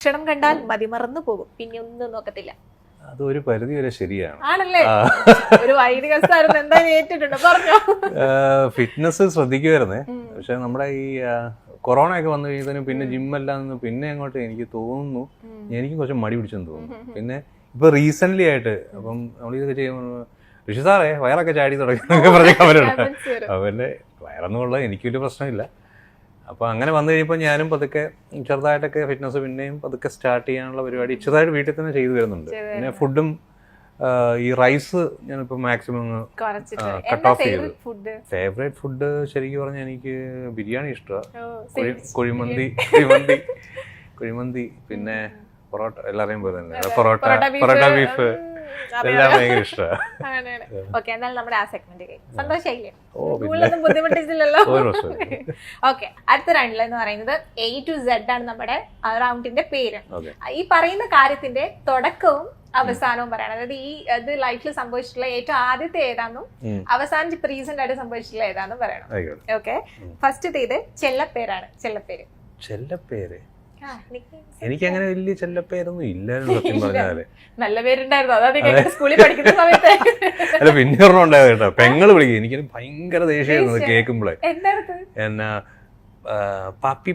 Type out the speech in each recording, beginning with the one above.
ലക്ഷണം കണ്ടാൽ മതിമറന്നു പോകും, പിന്നെ ഒന്നും നോക്കത്തില്ല. അതൊരു പരിധി വരെ ശരിയാണ്. ആണല്ലേ? ഒരു വൈദികസ്ഥാനം എന്തായാലും ഏറ്റിട്ടുണ്ട്, പറഞ്ഞോ. ഫിറ്റ്നസ് ശ്രദ്ധിക്കുമായിരുന്നേ, പക്ഷെ നമ്മുടെ ഈ കൊറോണ ഒക്കെ വന്നു കഴിയുന്നതിനും പിന്നെ ജിമ്മെല്ലാം നിന്ന് പിന്നെ അങ്ങോട്ട് എനിക്ക് തോന്നുന്നു എനിക്ക് കുറച്ച് മടി പിടിച്ചെന്ന് തോന്നുന്നു. പിന്നെ ഇപ്പൊ റീസെന്റ് ആയിട്ട് അപ്പം നമ്മളിതൊക്കെ ചെയ്യുമ്പോൾ ഋഷി സാറേ വയറൊക്കെ ചാടി തുടങ്ങി പറഞ്ഞ അവരുണ്ട്. അവന്റെ വയറെന്നുള്ളത് എനിക്ക് വലിയ പ്രശ്നമില്ല. അപ്പോൾ അങ്ങനെ വന്നു കഴിയുമ്പോൾ ഞാനും പതുക്കെ ചെറുതായിട്ടൊക്കെ ഫിറ്റ്നസ് പിന്നെയും പതുക്കെ സ്റ്റാർട്ട് ചെയ്യാനുള്ള പരിപാടി ചെറുതായിട്ട് വീട്ടിൽ തന്നെ ചെയ്തു വരുന്നുണ്ട്. പിന്നെ ഫുഡും ഈ റൈസ് ഞാനിപ്പോൾ മാക്സിമം കട്ട് ഓഫ് ചെയ്തു. ഫേവറേറ്റ് ഫുഡ് ശരിക്കും പറഞ്ഞാൽ എനിക്ക് ബിരിയാണി ഇഷ്ടമാണ്, കുഴിമന്തി പിന്നെ പൊറോട്ട, എല്ലാവരെയും പോലെ തന്നെ പൊറോട്ട ബീഫ് എല്ലാം ഭയങ്കര ഇഷ്ടമാണ്. നമ്മുടെ ആ സെഗ്മെന്റ് സന്തോഷമായില്ലേ? ബുദ്ധിമുട്ടിച്ചില്ലല്ലോ. ഓക്കെ, അടുത്ത റൗണ്ടിൽ എന്ന് പറയുന്നത് A to Z ആണ് നമ്മുടെ റൗണ്ടിന്റെ പേര്. ഈ പറയുന്ന കാര്യത്തിന്റെ തുടക്കവും അവസാനവും പറയണം. അതായത് ഈ ഇത് ലൈഫിൽ സംഭവിച്ചിട്ടുള്ള ഏറ്റവും ആദ്യത്തെ ഏതാന്നും അവസാനം റീസെന്റ് ആയിട്ട് സംഭവിച്ചിട്ടുള്ള ഏതാന്നും പറയണം. ഓക്കെ, ഫസ്റ്റ് ഇത് ചെല്ലപ്പേരാണ്. ചെല്ലപ്പേര് എനിക്ക് അങ്ങനെ വലിയ ചെല്ലപ്പേരൊന്നും ഇല്ലായിരുന്നു സത്യം പറഞ്ഞാല്. നല്ല പേരുണ്ടായിരുന്നു സ്കൂളിൽ പഠിക്കുന്ന സമയത്ത്. അല്ല, പിന്നെ ഒരെണ്ണം ഉണ്ടായത് കേട്ടോ, പെങ്ങള് വിളിക്കും. എനിക്ക് ഭയങ്കര ദേഷ്യമായിരുന്നു കേൾക്കുമ്പോഴേ. എന്നാ പാപ്പി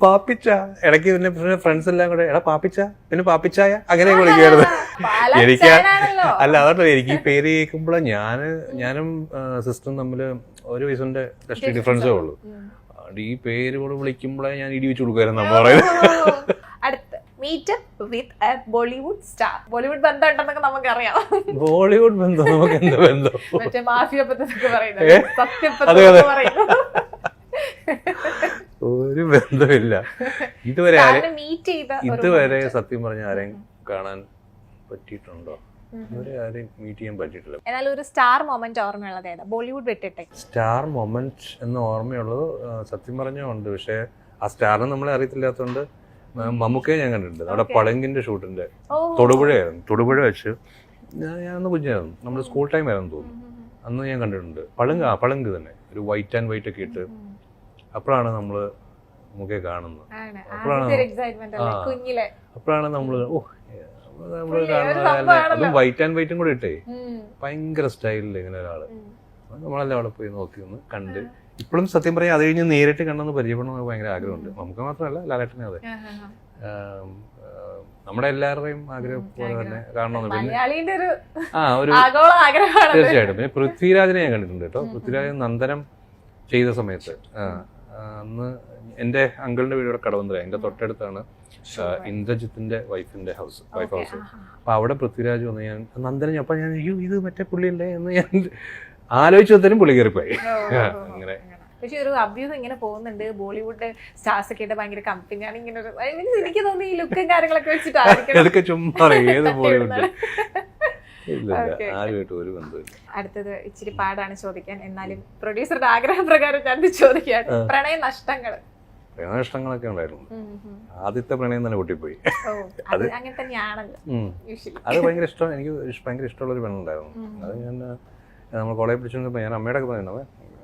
പാപ്പിച്ച, ഇടയ്ക്ക് പിന്നെ ഫ്രണ്ട്സ് എല്ലാം കൂടെ എടാ പാപ്പിച്ച, പിന്നെ പാപ്പിച്ചായ അങ്ങനെയൊക്കെ വിളിക്കുമായിരുന്നു. എനിക്ക് അല്ല അതല്ല, എനിക്ക് ഈ പേര് കേൾക്കുമ്പോഴേ ഞാനും സിസ്റ്ററും തമ്മിൽ 1 വയസ്സിന്റെ ഡിഫറൻസേ ഉള്ളൂ. ഈ പേര് കൂടെ വിളിക്കുമ്പോഴേ ഞാൻ ഇടി വെച്ച് കൊടുക്കുമായിരുന്നു നമ്മൾ പറയുന്നത്. അടുത്ത meetup with a Bollywood star. Bollywood ബന്ധം ഉണ്ടെന്നൊക്കെ നമുക്കറിയാം. ബോളിവുഡ് ബന്ധം നമുക്ക് എന്താ ബന്ധം? മറ്റേ മാഫിയ പദ്ധതിയൊക്കെ പറയുന്നത്. ഒരു ബന്ധമില്ല ഇതുവരെ സത്യം പറഞ്ഞ ആരെയും കാണാൻ പറ്റിയിട്ടുണ്ടോ? ആരെയും മീറ്റ് ചെയ്യാൻ പറ്റിയിട്ടില്ല. എന്നാൽ ഒരു സ്റ്റാർ മൊമെന്റ് ഓർമ്മയുള്ളത് ഏതാ ബോളിവുഡ് വിട്ടിട്ട്? സ്റ്റാർ മൊമെന്റ് എന്ന് ഓർമ്മയുള്ളത് സത്യം പറഞ്ഞുണ്ട്, പക്ഷെ ആ സ്റ്റാറിനെ നമ്മളെ അറിയത്തില്ലാത്തതുകൊണ്ട് മമ്മൂക്കയെ ഞാൻ കണ്ടിട്ടുണ്ട്. അവിടെ പളങ്കിന്റെ ഷൂട്ടിന്റെ തൊടുപുഴ വെച്ച് ഞാനന്ന് കുഞ്ഞായിരുന്നു, നമ്മുടെ സ്കൂൾ ടൈം ആയിരുന്നു തോന്നുന്നു. അന്ന് ഞാൻ കണ്ടിട്ടുണ്ട്. പളങ്ക് തന്നെ ഒരു വൈറ്റ് ആൻഡ് വൈറ്റ് ഒക്കെ ഇട്ട്. അപ്പോഴാണ് നമ്മള് മമ്മൂക്കയെ കാണുന്നത്. അപ്പോഴാണ് നമ്മള് അതും വൈറ്റ് ആൻഡ് വൈറ്റും കൂടെ ഇട്ടേ ഭയങ്കര സ്റ്റൈലിൽ ഇങ്ങനെ ഒരാള്. നമ്മളെല്ലാം അവിടെ പോയി നോക്കി ഒന്ന് കണ്ട്. ഇപ്പോഴും സത്യം പറയാം അത് കഴിഞ്ഞ് നേരിട്ട് കണ്ടെന്ന് പരിചയപ്പെടണമെന്ന് ഭയങ്കര ആഗ്രഹമുണ്ട്. നമുക്ക് മാത്രമല്ല ലാലേട്ടനെ അതെ, നമ്മുടെ എല്ലാവരുടെയും ആഗ്രഹം പോലെ തന്നെ കാണണമെന്ന്. പിന്നെ ഒരു തീർച്ചയായിട്ടും. പിന്നെ പൃഥ്വിരാജിനെ ഞാൻ കണ്ടിട്ടുണ്ട് കേട്ടോ. പൃഥ്വിരാജ് നന്ദനം ചെയ്ത സമയത്ത് അന്ന് എൻ്റെ അങ്കിളിന്റെ വീട് ഇവിടെ കടവന്തര, എൻ്റെ തൊട്ടടുത്താണ് ഇന്ദ്രജിത്തിന്റെ വൈഫ് ഹൗസ്. അപ്പൊ അവിടെ പൃഥ്വിരാജ് വന്ന് ഞാൻ നന്ദനം, അപ്പൊ ഞാൻ ഇത് മറ്റേ പുള്ളിയല്ലേ എന്ന് ഞാൻ ആലോചിച്ചതിനും പുള്ളി കയറിപ്പോയി. അങ്ങനെ പക്ഷെ ഒരു അഭ്യൂഹം ഇങ്ങനെ പോകുന്നുണ്ട്, ബോളിവുഡ് സ്റ്റാർസ് ഒക്കെ ഭയങ്കര കമ്പനിയാണ് ഇങ്ങനെ. എനിക്ക് തോന്നുന്നു ഈ ലുക്കും കാര്യങ്ങളൊക്കെ വെച്ചിട്ട് ചുമ്മാ ഏത് ബോളിവുഡ്. അടുത്തത് ഇച്ചിരി പാടാണ് ചോദിക്കാൻ, എന്നാലും പ്രൊഡ്യൂസറുടെ ആഗ്രഹപ്രകാരം ഞാൻ ചോദിക്കാൻ. പ്രണയ നഷ്ടങ്ങളൊക്കെ ഉണ്ടായിരുന്നു. ആദ്യത്തെ പ്രണയം തന്നെ പൊട്ടിപ്പോയി. അത് അങ്ങനെ തന്നെയാണല്ലോ. അത് ഭയങ്കര ഇഷ്ടം, എനിക്ക് ഭയങ്കര ഇഷ്ടമുള്ള ഒരു പെണ്ണുണ്ടായിരുന്നു. അത് ഞാൻ നമ്മൾ കോളേജ് പഠിച്ചോണ്ടിരുന്നപ്പോ ഞാൻ അമ്മയുടെ ഒക്കെ പറയുന്നത്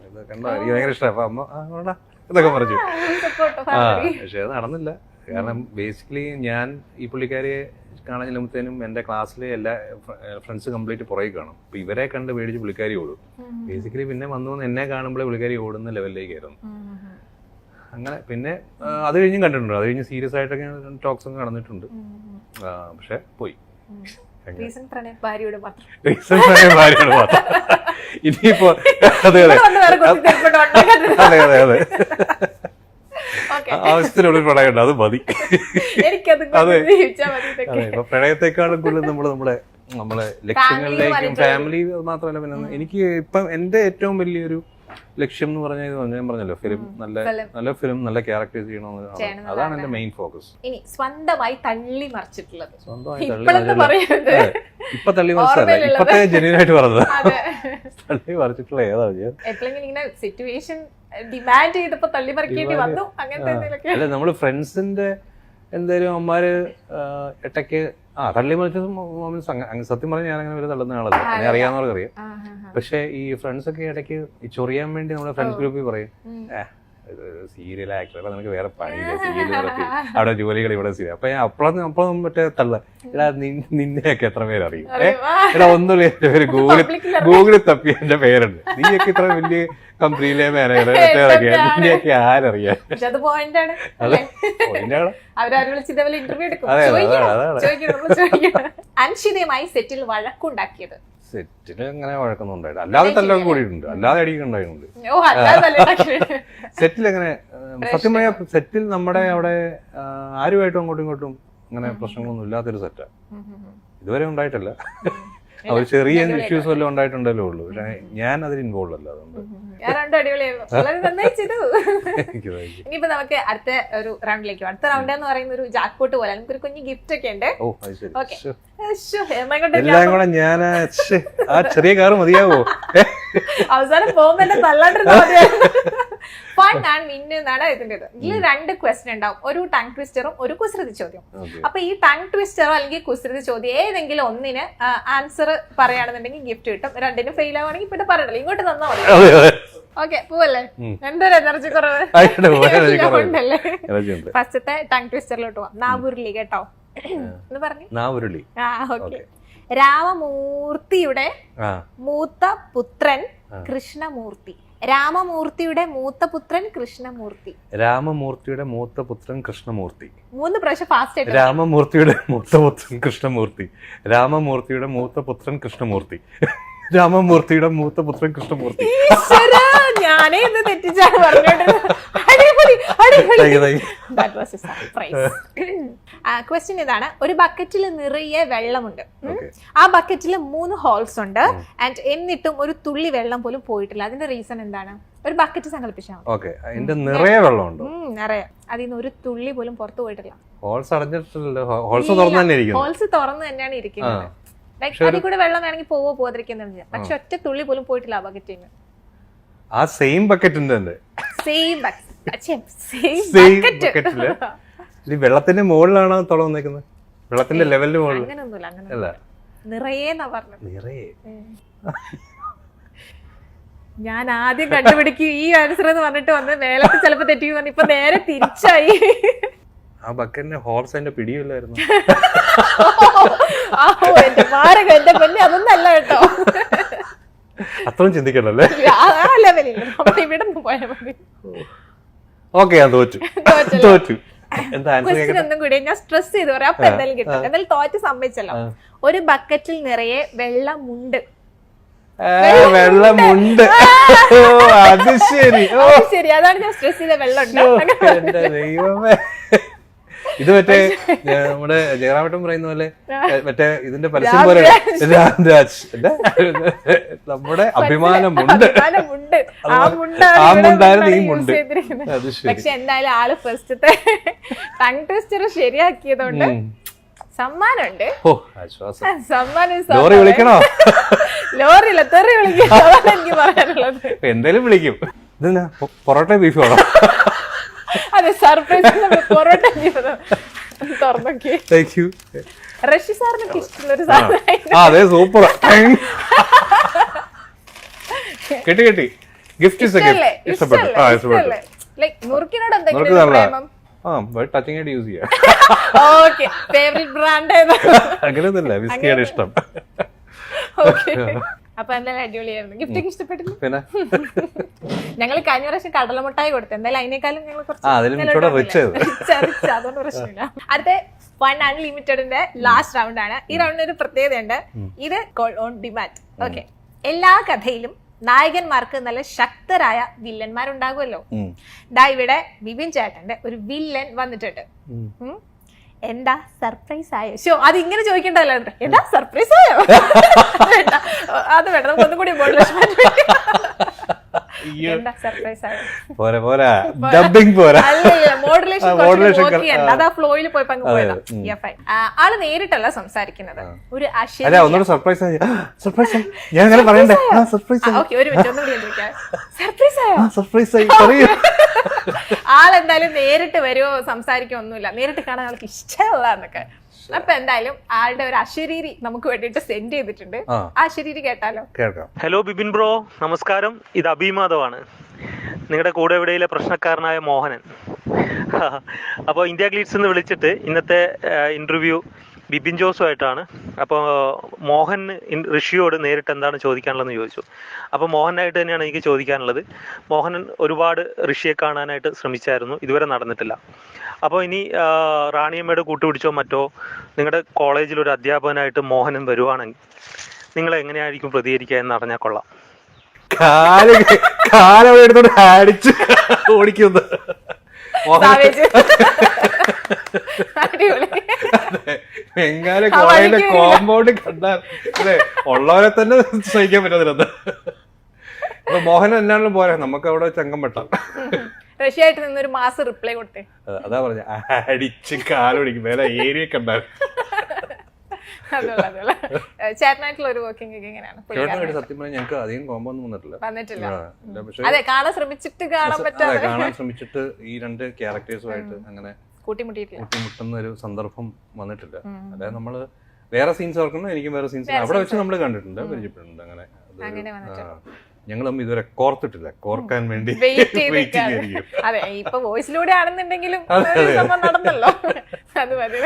ഇത് കണ്ടോ എനിക്ക് ഭയങ്കര ഇഷ്ടമാണ്. അപ്പൊ അമ്മ ഇതൊക്കെ പറഞ്ഞു. പക്ഷെ അത് നടന്നില്ല. കാരണം ബേസിക്കലി ഞാൻ ഈ പുള്ളിക്കാരിയെ കാണാൻ ചെല്ലുമ്പോഴത്തേനും എൻ്റെ ക്ലാസ്സിലെ എല്ലാ ഫ്രണ്ട്സ് കംപ്ലീറ്റ് പുറകെ കാണും. അപ്പൊ ഇവരെ കണ്ട് പേടിച്ച് പുള്ളിക്കാരി ഓടും. ബേസിക്കലി പിന്നെ വന്നു എന്നെ കാണുമ്പോഴേ പുള്ളിക്കാരി ഓടുന്ന ലെവലിലേക്കായിരുന്നു. അങ്ങനെ പിന്നെ അത് കഴിഞ്ഞും കണ്ടിട്ടുണ്ട്. അത് കഴിഞ്ഞ് സീരിയസ് ആയിട്ടൊക്കെ ടോക്സ് ഒക്കെ നടന്നിട്ടുണ്ട്. പക്ഷെ പോയി. ഭാര്യയോട് മാത്രം. ഇനിയിപ്പോ അതെ ആവശ്യത്തിനുള്ള പ്രണയമുണ്ട്, അത് മതി. അതെ അതെ, ഇപ്പൊ പ്രണയത്തെക്കാളും കൂടുതൽ നമ്മളെ ലക്ഷ്യങ്ങളിലേക്കും ഫാമിലി മാത്രമല്ല. പിന്നെ എനിക്ക് ഇപ്പം എന്റെ ഏറ്റവും വലിയൊരു ലക്ഷ്യം എന്ന് പറഞ്ഞാൽ ഞാൻ പറഞ്ഞല്ലോ, ഫിലിം നല്ല ഫിലിം നല്ല ക്യാരക്ടേഴ്സ് ചെയ്യണമെന്ന്. അതാണ് എന്റെ മെയിൻ ഫോക്കസ്. ഇനി സ്വന്തമായി തള്ളി മറിച്ചിട്ടുള്ളത്, ഇപ്പൊ തള്ളി മറിച്ചല്ല, ഇപ്പത്തെ ജെന്യൂനായിട്ട് പറഞ്ഞത്. തള്ളി മറിച്ചിട്ടുള്ള ഏതാണ്? സിറ്റുവേഷൻ ഡിമാൻഡ് ചെയ്തപ്പോ തള്ളി മറിക്കേണ്ടി വന്നു, അങ്ങനത്തെ. അല്ല, നമ്മള് ഫ്രണ്ട്സിന്റെ എന്തായാലും അമ്മമാര് ഇടയ്ക്ക് തള്ളി മറിച്ച സത്യം പറഞ്ഞാൽ ഞാൻ അങ്ങനെ ഒരു തള്ളുന്ന ആളല്ല, അങ്ങനെ അറിയാവുന്നവർക്ക് അറിയാം. പക്ഷെ ഈ ഫ്രണ്ട്സ് ഒക്കെ ഇടയ്ക്ക് ചൊറിയാൻ വേണ്ടി നമ്മുടെ ഫ്രണ്ട്സ് ഗ്രൂപ്പിൽ പറയും സീരിയൽ ആക്ടർ, അപ്പൊ നിനക്ക് വേറെ പണിയില്ല, സീരിയൽ അവിടെ ജോലികൾ ഇവിടെ സീരിയൽ. അപ്പൊ ഞാൻ അപ്പോഴും മറ്റേ തള്ള, എടാ നിന്നെയൊക്കെ എത്ര പേരറിയും, എടാ ഒന്നുമില്ല എന്റെ പേര് ഗൂഗിളിൽ തപ്പി എന്റെ പേരുണ്ട്, നീയൊക്കെ ഇത്ര വലിയ കമ്പനിയിലെ മാനേജർ നിന്നെയൊക്കെ ആരറിയാം. അൻഷിതയുമായി സെറ്റിൽ വഴക്കുണ്ടാക്കിയത്? സെറ്റില് അങ്ങനെ വഴക്കൊന്നും ഉണ്ടായിട്ടില്ല, അല്ലാതെ തല്ലൊക്കെ കൂടിയിട്ടുണ്ട്, അല്ലാതെ അടിയൊക്കെ ഉണ്ടായിട്ടുണ്ട്. സെറ്റിൽ അങ്ങനെ സത്യം പറയാ, സെറ്റിൽ നമ്മുടെ അവിടെ ആരുമായിട്ടും അങ്ങോട്ടും ഇങ്ങോട്ടും അങ്ങനെ പ്രശ്നങ്ങളൊന്നും ഇല്ലാത്തൊരു സെറ്റാ, ഇതുവരെ ഉണ്ടായിട്ടില്ല. അവർ ചെറിയ ഇഷ്യൂസ് വല്ലതും ഉണ്ടായിട്ടുണ്ടല്ലോ ഉള്ളൂ, പക്ഷെ ഞാൻ അതിൽ ഇൻവോൾവ് അല്ല. അതുകൊണ്ട് ഇനിയിപ്പോ നമുക്ക് അടുത്ത ഒരു റൗണ്ടിലേക്ക്, അടുത്ത റൗണ്ട് എന്ന് പറയുന്ന ഒരു ജാക്ക്പോട്ട് പോലെ നമുക്കൊരു കുഞ്ഞു ഗിഫ്റ്റ് ഒക്കെ ഉണ്ട്. എല്ലാം കൂടെ ഞാൻ ആ ചെറിയ കാറ് മതിയാവോ? അവസാനം പോകുമ്പോ എന്നെ തല്ലാണ്ടിരുന്ന ഫൺ ആൻഡ് വിൻ എന്നാണ് ഇതിൻ്റെത്. ഇതിൽ 2 ക്വസ്റ്റ്യൻ ഉണ്ടാവും, ഒരു ടങ് ട്വിസ്റ്ററും ഒരു കുസൃതി ചോദ്യം. അപ്പൊ ഈ ടങ് ട്വിസ്റ്ററോ അല്ലെങ്കിൽ കുസൃതി ചോദ്യം ഏതെങ്കിലും ഒന്നിന് ആൻസർ പറയുകയാണെന്നുണ്ടെങ്കിൽ ഗിഫ്റ്റ് കിട്ടും. 2നും ഫെയിൽ ആവുകയാണെങ്കിൽ പിന്നെ പറയണല്ലോ, ഇങ്ങോട്ട് തന്നാ മതി. ഓക്കെ, പോവല്ലേ? എന്തൊരു എനർജി കുറവ് ഉണ്ടല്ലേ? ഫസ്റ്റത്തെ ടങ് ട്വിസ്റ്ററിലോട്ട് പോവാം. നാവുരുളി കേട്ടോ എന്ന് പറഞ്ഞു. നാവുരുളി. ഓക്കെ. രാമമൂർത്തിയുടെ മൂത്ത പുത്രൻ കൃഷ്ണമൂർത്തി. രാമമൂർത്തിയുടെ മൂത്ത പുത്രൻ കൃഷ്ണമൂർത്തി. രാമമൂർത്തിയുടെ മൂത്ത പുത്രൻ കൃഷ്ണമൂർത്തി. 3 പ്രാവശ്യം ഫാസ്റ്റ് ആയിട്ട്. രാമമൂർത്തിയുടെ മൂത്ത പുത്രൻ കൃഷ്ണമൂർത്തി. രാമമൂർത്തിയുടെ മൂത്ത പുത്രൻ കൃഷ്ണമൂർത്തി. രാമമൂർത്തിയുടെ മൂത്ത പുത്രൻ കൃഷ്ണമൂർത്തി. ഞാനേ ഇന്ന് തെറ്റിച്ചാണ് പറഞ്ഞോണ്ടിരുന്നത്. ക്വസ്റ്റ്യൻ ഇതാണ്. ഒരു ബക്കറ്റിൽ നിറയെ വെള്ളമുണ്ട്. ആ ബക്കറ്റിൽ 3 ഹോൾസ് ഉണ്ട്. ആൻഡ് എന്നിട്ടും ഒരു തുള്ളി വെള്ളം പോലും പോയിട്ടില്ല. അതിന്റെ റീസൺ എന്താണ്? ഒരു ബക്കറ്റ് സങ്കല്പിച്ചാൽ നിറയെ വെള്ളമുണ്ട്, നിറയെ, അതിന്ന് ഒരു തുള്ളി പോലും പുറത്തു പോയിട്ടില്ല. ഹോൾസ് അടഞ്ഞിട്ടില്ലല്ലോ, ഹോൾസ് തുറന്നു തന്നെയാണ് ഇരിക്കുന്നത്. ലൈക് അതിൽ കൂടെ വെള്ളം വേണമെങ്കിൽ പോവാതിരിക്കുന്നില്ല, പക്ഷെ ഒറ്റ തുള്ളി പോലും പോയിട്ടില്ല ആ ബക്കറ്റിന്. ആ സെയിം ബക്കറ്റിന്റെ വെള്ളത്തിന്റെ മുകളിലാണോ തുള വന്നേക്കുന്നത്? വെള്ളത്തിന്റെ ലെവലിന് മുകളിൽ? അങ്ങനെയൊന്നുമില്ല, നിറയേന്നാ പറഞ്ഞത്. നിറയെ. ഞാൻ ആദ്യം കണ്ടുപിടിക്കും ഈ ആൻസർ എന്ന് പറഞ്ഞിട്ട് വന്ന് മേലത്തെ ചിലപ്പോ തെറ്റിക്കും പറഞ്ഞു, ഇപ്പൊ നേരെ തിരിച്ചായി. ആ ബക്കറ്റിന്റെ ഹോൾസ് അതിന്റെ പിടിയില്ലായിരുന്നു. എന്റെ പൊന്നെ, അതൊന്നും അല്ല കേട്ടോ, അത്രയും ചിന്തിക്കണല്ലേ. ഇവിടെ പോയാൽ മതി. ഓക്കെ, ഞാൻ തോറ്റു. ഒന്നും കൂടി ഞാൻ സ്ട്രെസ് ചെയ്ത് പറയാം, അപ്പൊ എന്തായാലും കിട്ടും. എന്തായാലും തോറ്റ് സമ്മതിച്ചല്ലോ. ഒരു ബക്കറ്റിൽ നിറയെ വെള്ളമുണ്ട്. വെള്ളമുണ്ട്, അത് ശരി, അതാണ് ഞാൻ സ്ട്രെസ് ചെയ്ത വെള്ളമുണ്ട്. ദൈവമേ, ഇത് മറ്റേ നമ്മുടെ ജയറാമേട്ടൻ പറയുന്ന പോലെ മറ്റേ ഇതിന്റെ പരസ്യം പോലെ നമ്മുടെ അഭിമാനമുണ്ട്, ആ മുണ്ടായിരുന്നു ഈ മുണ്ട്. പക്ഷെ എന്തായാലും ആള് ഫസ്റ്റത്തെ ടങ് ട്വിസ്റ്റർ ശരിയാക്കിയതുകൊണ്ട് സമ്മാനമുണ്ട്. ലോറി വിളിക്കണോ? ലോറിയില്ല, തെറി വിളിക്കും, എനിക്ക് പറയാനുള്ളത്. എന്തായാലും വിളിക്കും. ഇതെന്നാ പൊറോട്ട ബീഫ് വേണം? അതെ, സർപ്രൈസ് പൊറോട്ട തുറന്നോക്കി. റഷി സാറിനൊക്കെ ഇഷ്ടമുള്ളൊരു സാധനം. അതെ, സൂപ്പർ. കിട്ടി. ഗിഫ്റ്റ് ഇഷ്ടപ്പെട്ടു. നുറുക്കിനോട് എന്തെങ്കിലും പ്രേമം? ടച്ചിങ് ആയിട്ട് യൂസ് ചെയ്യാം. ഓക്കെ, ഫേവറേറ്റ് ബ്രാൻഡ് അങ്ങനെയൊന്നുമില്ല, വിസ്കിയാണ് ഇഷ്ടം. അപ്പൊ എന്തായാലും അടിപൊളിയായിരുന്നു. ഗിഫ്റ്റൊക്കെ ഇഷ്ടപ്പെട്ടില്ല. പിന്നെ ഞങ്ങൾ കഴിഞ്ഞ പ്രാവശ്യം കടലമുട്ടായി കൊടുത്തു, എന്തായാലും അതിനേക്കാളും ഞങ്ങൾ അതുകൊണ്ട് പ്രശ്നമില്ല. അടുത്ത ഫൺ അൺലിമിറ്റഡിന്റെ ലാസ്റ്റ് റൗണ്ട് ആണ്. ഈ റൗണ്ടിന് ഒരു പ്രത്യേകതയുണ്ട്, ഇത് കോൾ ഓൺ ഡിമാൻഡ്. ഓക്കെ, എല്ലാ കഥയിലും നായകന്മാർക്ക് നല്ല ശക്തരായ വില്ലന്മാരുണ്ടാകുമല്ലോ. ഇവിടെ ബിബിൻ ചേട്ടന്റെ ഒരു വില്ലൻ വന്നിട്ടുണ്ട്. എന്താ സർപ്രൈസ് ആയോ? ഷോ, അത് ഇങ്ങനെ ചോദിക്കണ്ടല്ലോ. എന്താ സർപ്രൈസ് ആയോ? അത് വേണ്ട, നമുക്ക് ഒന്നും കൂടി മോഡുലേഷൻ അതാ ഫ്ലോയിൽ പോയി പങ്ക് പോയതാ. ആള് നേരിട്ടല്ല സംസാരിക്കുന്നത്, ഒരു ആളെന്തായാലും നേരിട്ട് വരുമോ സംസാരിക്കോ ഒന്നുമില്ല, നേരിട്ട് കാണാൻ ആൾക്ക് ഇഷ്ടമല്ല എന്നൊക്കെ. അപ്പൊ എന്തായാലും ആളുടെ ഒരു അശരീരി നമുക്ക് വേണ്ടിട്ട് സെൻഡ് ചെയ്തിട്ടുണ്ട്. ആ അശരീരി കേട്ടാലോ? ഹലോ ബിബിൻ ബ്രോ, നമസ്കാരം. ഇത് അഭിമാധവാണ്. നിങ്ങളുടെ കൂടെ എവിടെയിലെ പ്രശ്നക്കാരനായ മോഹനൻ. അപ്പോൾ ഇന്ത്യ ഗ്ലീഡ്സ് എന്ന് വിളിച്ചിട്ട് ഇന്നത്തെ ഇൻ്റർവ്യൂ ബിബിൻ ജോസുമായിട്ടാണ്. അപ്പോൾ മോഹൻ ഋഷിയോട് നേരിട്ട് എന്താണ് ചോദിക്കാനുള്ളതെന്ന് ചോദിച്ചു. അപ്പോൾ മോഹനായിട്ട് തന്നെയാണ് എനിക്ക് ചോദിക്കാനുള്ളത്. മോഹനൻ ഒരുപാട് ഋഷിയെ കാണാനായിട്ട് ശ്രമിച്ചായിരുന്നു, ഇതുവരെ നടന്നിട്ടില്ല. അപ്പോൾ ഇനി റാണിയമ്മയുടെ കൂട്ടുപിടിച്ചോ മറ്റോ നിങ്ങളുടെ കോളേജിൽ ഒരു അധ്യാപകനായിട്ട് മോഹനൻ വരുവാണെങ്കിൽ നിങ്ങൾ എങ്ങനെയായിരിക്കും പ്രതികരിക്കുക എന്ന് അറിഞ്ഞാൽ കൊള്ളാം. കാലെടുത്തോണ്ട് അടിച്ച് ഓടിക്കുന്നത് ബംഗാളി കോളേജിന്റെ കോമ്പൗണ്ട് കണ്ടാൽ അതെ ഉള്ളവരെ തന്നെ സഹിക്കാൻ പറ്റാതിരുന്നത്. അപ്പൊ മോഹൻ എന്നാണെങ്കിലും പോരാ, നമുക്ക് അവിടെ ചങ്കം വെട്ടാം. റഷ്യായിട്ട് നിന്നൊരു മാസം റിപ്ലൈ കൊടുത്തേ. അതാ പറഞ്ഞ അടിച്ച് കാലൊടിക്കും വേറെ ഏരിയ കണ്ടാൽ. ചേട്ടനായിട്ടുള്ള ഒരു വർക്കിംഗ് എങ്ങനെയാണ്? സത്യം പറഞ്ഞാൽ ഞങ്ങൾക്ക് അധികം കോമ്പോ ഒന്നും വന്നിട്ടില്ല. അതെ, കാണാൻ ശ്രമിച്ചിട്ട് കാണാൻ ശ്രമിച്ചിട്ട് ഈ രണ്ട് ക്യാരക്ടേഴ്സുമായിട്ട് അങ്ങനെ കൂട്ടിമുട്ടുന്ന ഒരു സന്ദർഭം വന്നിട്ടില്ല. അതായത് നമ്മള് വേറെ സീൻസ് ഓർക്കണം, എനിക്കും വേറെ സീൻസ് അവിടെ വെച്ച് നമ്മൾ കണ്ടിട്ടുണ്ട്, പരിചയപ്പെട്ടിട്ടുണ്ട്. അങ്ങനെ ഞങ്ങൾ തമ്മിൽ ഇതുവരെ കോർത്തിട്ടില്ല, കോർക്കാൻ വേണ്ടി അതെ. ഇപ്പൊ വോയിസിലൂടെ ആണെന്നുണ്ടെങ്കിലും നടന്നല്ലോ, അത് മതി.